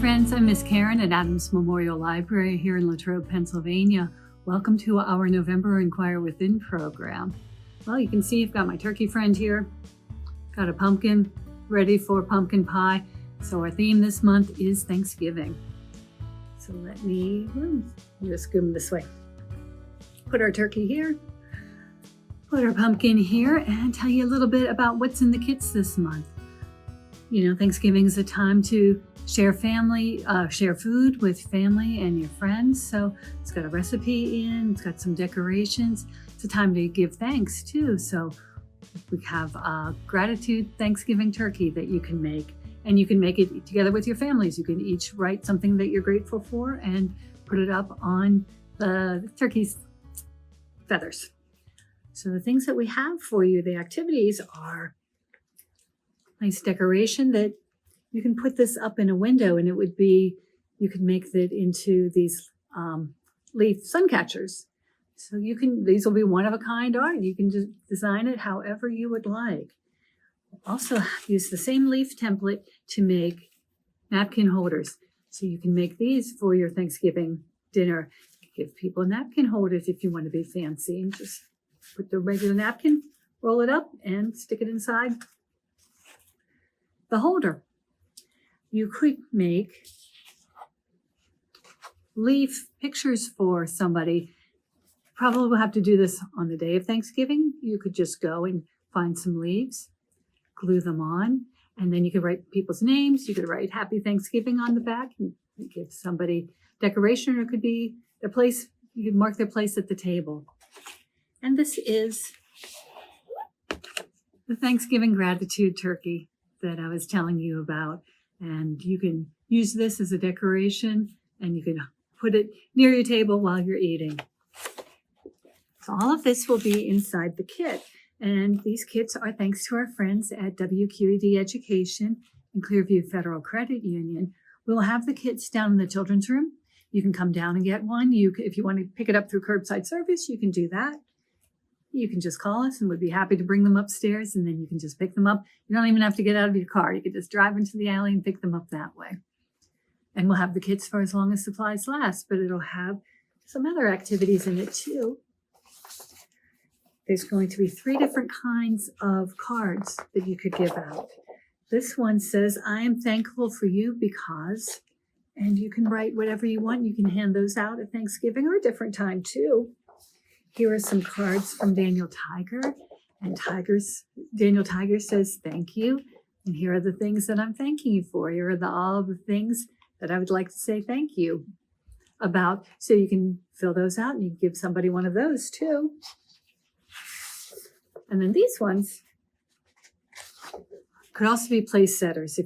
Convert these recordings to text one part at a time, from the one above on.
friends, I'm Miss Karen at Adams Memorial Library here in Latrobe, Pennsylvania. Welcome to our November Inquire Within program. Well, you can see I've got my turkey friend here, got a pumpkin ready for pumpkin pie. So our theme this month is Thanksgiving. So let me just go this way. Put our turkey here, put our pumpkin here, and tell you a little bit about what's in the kits this month. You know, Thanksgiving is a time to share food with family and your friends. So it's got a recipe in, it's got some decorations. It's a time to give thanks too. So we have a gratitude Thanksgiving turkey that you can make, and you can make it together with your families. You can each write something that you're grateful for and put it up on the turkey's feathers. So the things that we have for you, the activities are nice decoration that you can put this up in a window, and it would be, you could make that into these leaf suncatchers. So these will be one of a kind art. You can just design it however you would like. Also use the same leaf template to make napkin holders. So you can make these for your Thanksgiving dinner. Give people napkin holders if you want to be fancy, and just put the regular napkin, roll it up, and stick it inside the holder. You could make leaf pictures for somebody. Probably will have to do this on the day of Thanksgiving. You could just go and find some leaves, glue them on, and then you could write people's names. You could write Happy Thanksgiving on the back and give somebody decoration, or it could be their place. You could mark their place at the table. And this is the Thanksgiving gratitude turkey that I was telling you about. And you can use this as a decoration, and you can put it near your table while you're eating. So all of this will be inside the kit. And these kits are thanks to our friends at WQED Education and Clearview Federal Credit Union. We'll have the kits down in the children's room. You can come down and get one. If you want to pick it up through curbside service, you can do that. You can just call us, and we'd be happy to bring them upstairs, and then you can just pick them up. You don't even have to get out of your car. You could just drive into the alley and pick them up that way. And we'll have the kits for as long as supplies last, but it'll have some other activities in it too. There's going to be 3 different kinds of cards that you could give out. This one says, I am thankful for you because, and you can write whatever you want. You can hand those out at Thanksgiving or a different time too. Here are some cards from Daniel Tiger, and Daniel Tiger says, thank you. And here are the things that I'm thanking you for. Here are all of the things that I would like to say thank you about. So you can fill those out, and you can give somebody one of those too. And then these ones could also be place setters.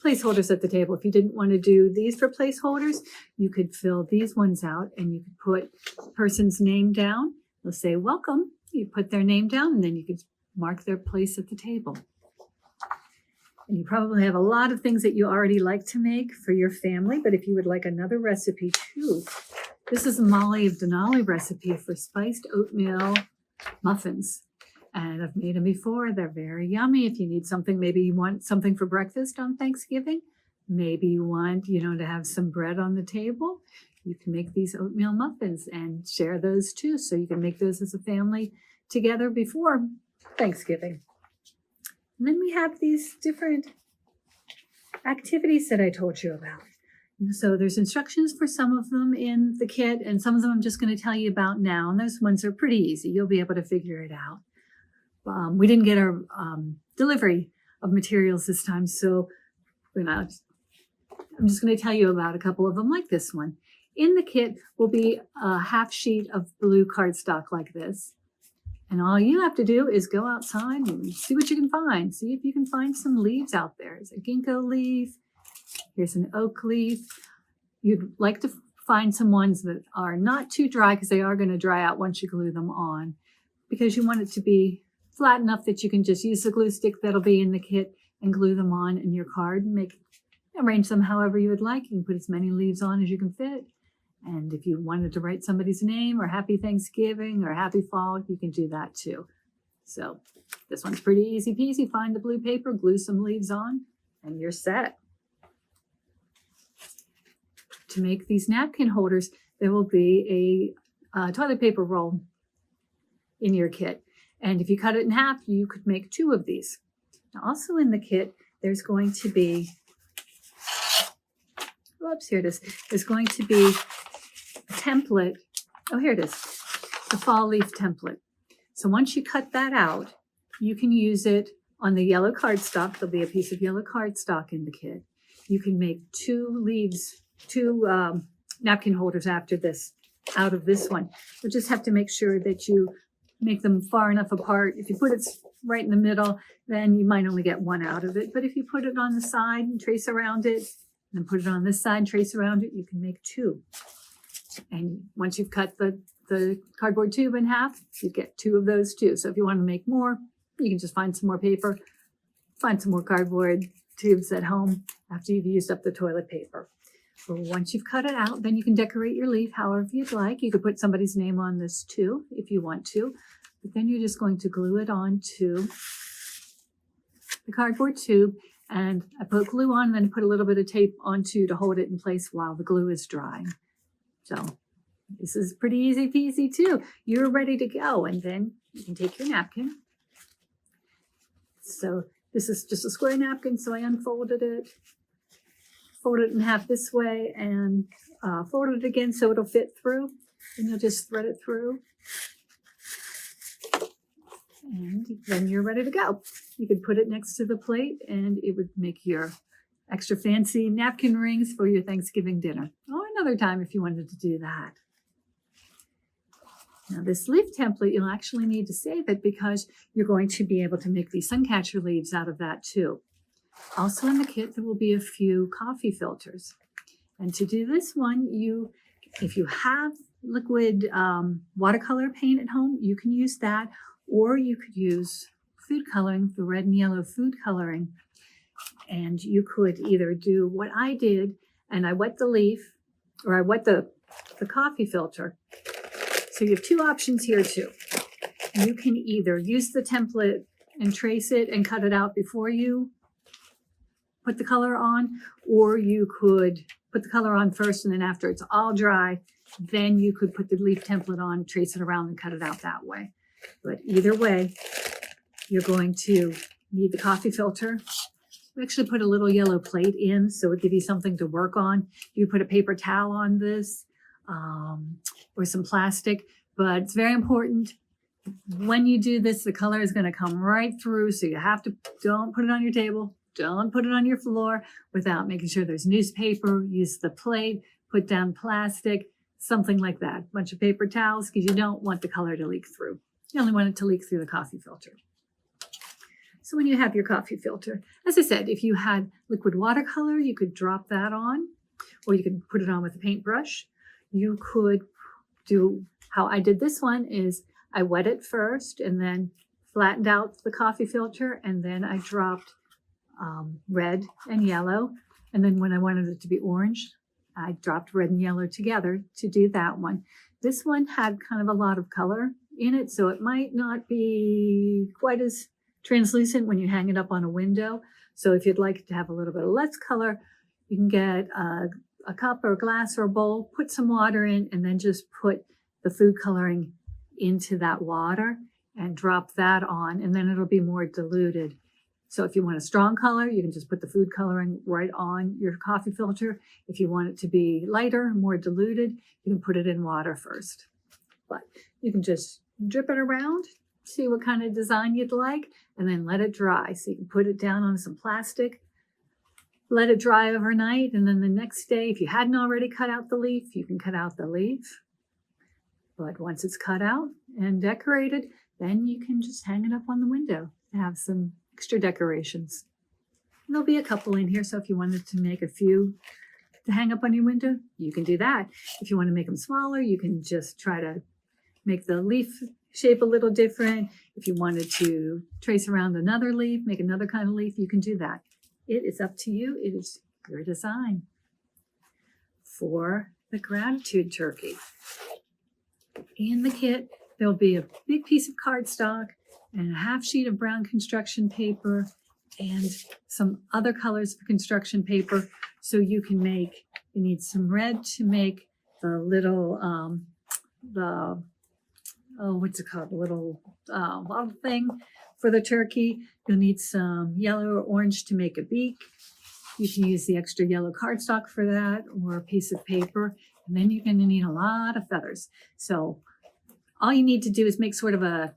Placeholders at the table. If you didn't want to do these for placeholders, you could fill these ones out, and you could put the person's name down. They'll say, welcome. You put their name down, and then you could mark their place at the table. And you probably have a lot of things that you already like to make for your family, but if you would like another recipe too, this is a Molly of Denali recipe for spiced oatmeal muffins. And I've made them before. They're very yummy. If you need something, maybe you want something for breakfast on Thanksgiving. Maybe you want, to have some bread on the table. You can make these oatmeal muffins and share those too. So you can make those as a family together before Thanksgiving. And then we have these different activities that I told you about. So there's instructions for some of them in the kit, and some of them I'm just going to tell you about now. And those ones are pretty easy. You'll be able to figure it out. We didn't get our delivery of materials this time, so I'm just going to tell you about a couple of them like this one. In the kit will be a half sheet of blue cardstock like this. And all you have to do is go outside and see what you can find. See if you can find some leaves out there. There's a ginkgo leaf. Here's an oak leaf. You'd like to find some ones that are not too dry, because they are going to dry out once you glue them on, because you want it to be flat enough that you can just use the glue stick that'll be in the kit and glue them on in your card and arrange them however you would like. You can put as many leaves on as you can fit. And if you wanted to write somebody's name or Happy Thanksgiving or Happy Fall, you can do that too. So this one's pretty easy peasy. Find the blue paper, glue some leaves on, and you're set. to make these napkin holders, there will be a toilet paper roll in your kit. And if you cut it in half, you could make 2 of these. Now, also in the kit, there's going to be, whoops, here it is. There's going to be a template. Oh, here it is, the fall leaf template. So once you cut that out, you can use it on the yellow cardstock. There'll be a piece of yellow cardstock in the kit. You can make 2 leaves, 2 napkin holders after this, out of this one. You'll just have to make sure that you make them far enough apart. If you put it right in the middle, then you might only get 1 out of it. But if you put it on the side and trace around it, and put it on this side and trace around it, you can make 2. And once you've cut the cardboard tube in half, you get 2 of those too. So if you want to make more, you can just find some more paper, find some more cardboard tubes at home after you've used up the toilet paper. But once you've cut it out, then you can decorate your leaf however you'd like. You could put somebody's name on this too, if you want to. But then you're just going to glue it onto the cardboard tube. And I put glue on, and then put a little bit of tape onto to hold it in place while the glue is drying. So this is pretty easy peasy too. You're ready to go. And then you can take your napkin. So this is just a square napkin, so I unfolded it, folded it in half this way, and folded it again so it'll fit through. And you'll just thread it through. And then you're ready to go. You could put it next to the plate, and it would make your extra fancy napkin rings for your Thanksgiving dinner. Or another time if you wanted to do that. Now this leaf template, you'll actually need to save it because you're going to be able to make these suncatcher leaves out of that too. Also in the kit, there will be a few coffee filters. And to do this one, if you have liquid watercolor paint at home, you can use that, or you could use food coloring, the red and yellow food coloring. And you could either do what I did, and I wet the leaf, or I wet the coffee filter. So you have 2 options here too. You can either use the template and trace it and cut it out before you put the color on, or you could put the color on first, and then after it's all dry, then you could put the leaf template on, trace it around, and cut it out that way. But either way, you're going to need the coffee filter. We actually put a little yellow plate in, so it'll give you something to work on. You put a paper towel on this, or some plastic, but it's very important. When you do this, the color is going to come right through, so you have to, don't put it on your table, don't put it on your floor without making sure there's newspaper. Use the plate, put down plastic, something like that. A bunch of paper towels, because you don't want the color to leak through. You only want it to leak through the coffee filter. So when you have your coffee filter, as I said, if you had liquid watercolor, you could drop that on, or you could put it on with a paintbrush. You could do how I did this one is I wet it first and then flattened out the coffee filter, and then I dropped red and yellow. And then when I wanted it to be orange, I dropped red and yellow together to do that one. This one had kind of a lot of color in it, so it might not be quite as translucent when you hang it up on a window. So if you'd like to have a little bit of less color, you can get a cup or a glass or a bowl, put some water in, and then just put the food coloring into that water and drop that on, and then it'll be more diluted. So if you want a strong color, you can just put the food coloring right on your coffee filter. If you want it to be lighter, more diluted, you can put it in water first. But you can just drip it around, see what kind of design you'd like, and then let it dry. So you can put it down on some plastic, let it dry overnight, and then the next day, if you hadn't already cut out the leaf, you can cut out the leaf. But once it's cut out and decorated, then you can just hang it up on the window to have some extra decorations. And there'll be a couple in here, so if you wanted to make a few to hang up on your window, you can do that. If you want to make them smaller, you can just try to make the leaf shape a little different. If you wanted to trace around another leaf, make another kind of leaf, you can do that. It is up to you. It is your design. For the gratitude turkey, in the kit, there'll be a big piece of cardstock and a half sheet of brown construction paper and some other colors of construction paper, so you can make You need some red to make the little, what's it called? The little bottle thing for the turkey. You'll need some yellow or orange to make a beak. You can use the extra yellow cardstock for that, or a piece of paper. And then you're going to need a lot of feathers. So all you need to do is make sort of an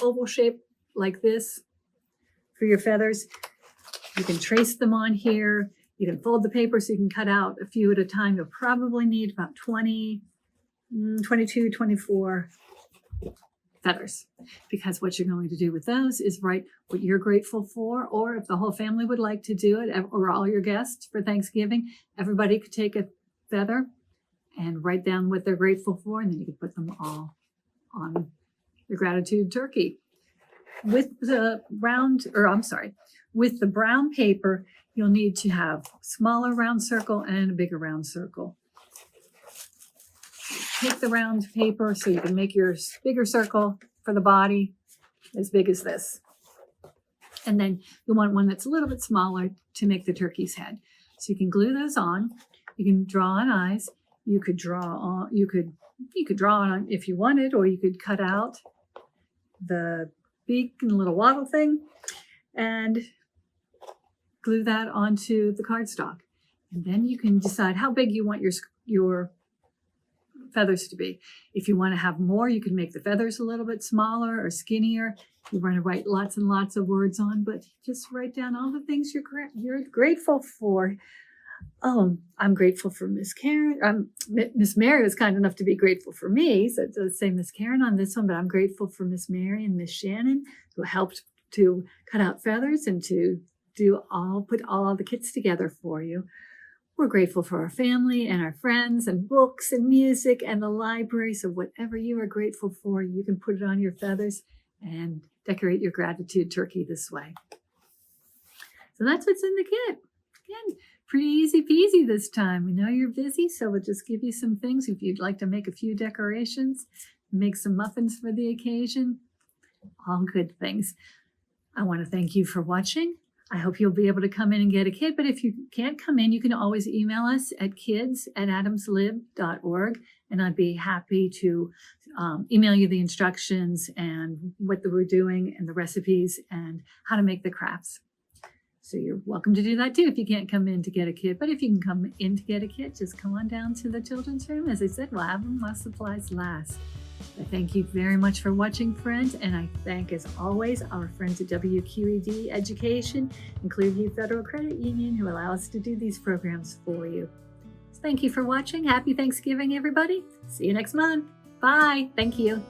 oval shape like this for your feathers. You can trace them on here. You can fold the paper so you can cut out a few at a time. You'll probably need about 20, 22, 24 feathers, because what you're going to do with those is write what you're grateful for, or if the whole family would like to do it, or all your guests for Thanksgiving, everybody could take a feather and write down what they're grateful for, and then you could put them all on your gratitude turkey. With the with the brown paper, you'll need to have a smaller round circle and a bigger round circle. Take the round paper so you can make your bigger circle for the body as big as this. And then you want one that's a little bit smaller to make the turkey's head. So you can glue those on. You can draw on eyes. You could draw on if you wanted, or you could cut out the beak and little wattle thing and glue that onto the cardstock. And then you can decide how big you want your feathers to be. If you want to have more, you can make the feathers a little bit smaller or skinnier. You want to write lots and lots of words on, but just write down all the things you're grateful for. I'm grateful for Miss Karen. Miss Mary was kind enough to be grateful for me, so it does say Miss Karen on this one, but I'm grateful for Miss Mary and Miss Shannon, who helped to cut out feathers and to put all the kits together for you. We're grateful for our family and our friends and books and music and the library. So whatever you are grateful for, you can put it on your feathers and decorate your gratitude turkey this way. So that's what's in the kit. Again, pretty easy peasy this time. We know you're busy, so we'll just give you some things. If you'd like to make a few decorations, make some muffins for the occasion, all good things. I want to thank you for watching. I hope you'll be able to come in and get a kit, but if you can't come in, you can always email us at kids@adamslib.org, and I'd be happy to email you the instructions and what we're doing and the recipes and how to make the crafts. So you're welcome to do that too if you can't come in to get a kit. But if you can come in to get a kit, just come on down to the children's room. As I said, we'll have them while supplies last. I thank you very much for watching, friends, and I thank, as always, our friends at WQED Education and Clearview Federal Credit Union who allow us to do these programs for you. So thank you for watching. Happy Thanksgiving, everybody. See you next month. Bye. Thank you.